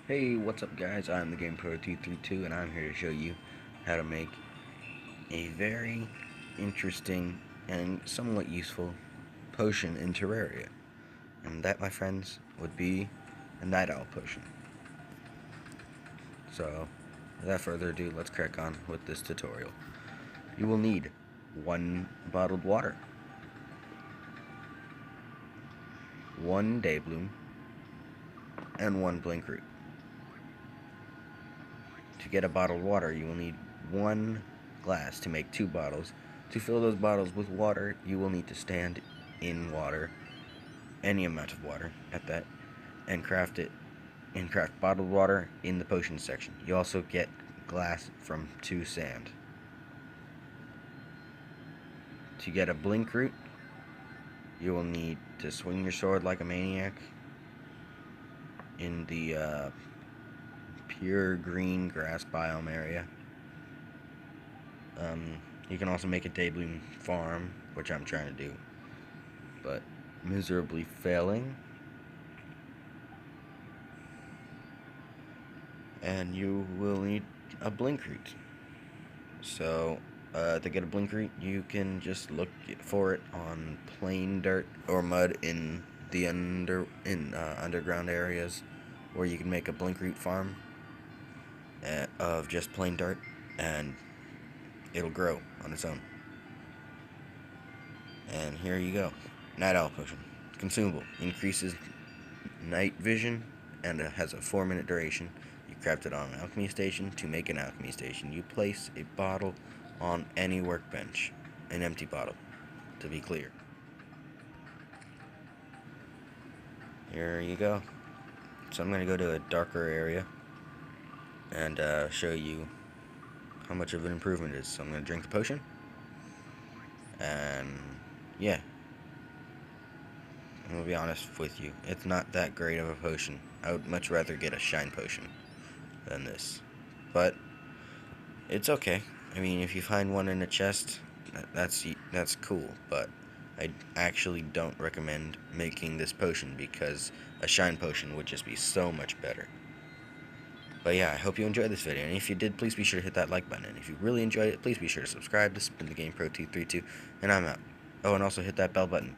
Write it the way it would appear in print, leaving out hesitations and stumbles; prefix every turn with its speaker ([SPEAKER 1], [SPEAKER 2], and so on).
[SPEAKER 1] Hey, what's up guys? I'm the Game Pro 232 and I'm here to show you how to make a very interesting and somewhat useful potion in Terraria. And that, my friends, would be a Night Owl potion. So, without further ado, let's crack on with this tutorial. You will need 1 bottled water, 1 day bloom, and 1 blink root. To get a bottled water, you will need 1 glass to make 2 bottles. To fill those bottles with water, you will need to stand in water, any amount of water at that, and craft bottled water in the potion section. You also get glass from 2 sand. To get a blink root, you will need to swing your sword like a maniac in the pure green grass biome area. You can also make a daybloom farm, which I'm trying to do, but miserably failing. And you will need a blink root. So to get a blink root, you can just look for it on plain dirt or mud in the underground areas, where you can make a blink root farm of just plain dirt, and it'll grow on its own. And here you go. Night Owl potion. Consumable. Increases night vision and it has a 4-minute duration. You craft it on an alchemy station. To make an alchemy station, you place a bottle on any workbench. An empty bottle, to be clear. Here you go. So I'm going to go to a darker area and show you how much of an improvement it is. So I'm going to drink the potion. And yeah, I'm going to be honest with you, it's not that great of a potion. I would much rather get a shine potion than this, but it's okay. I mean, if you find one in a chest, that's cool, but I actually don't recommend making this potion because a shine potion would just be so much better. But yeah, I hope you enjoyed this video, and if you did, please be sure to hit that like button, and if you really enjoyed it, please be sure to subscribe. This has been the Game Pro 232, and I'm out. Oh, and also hit that bell button.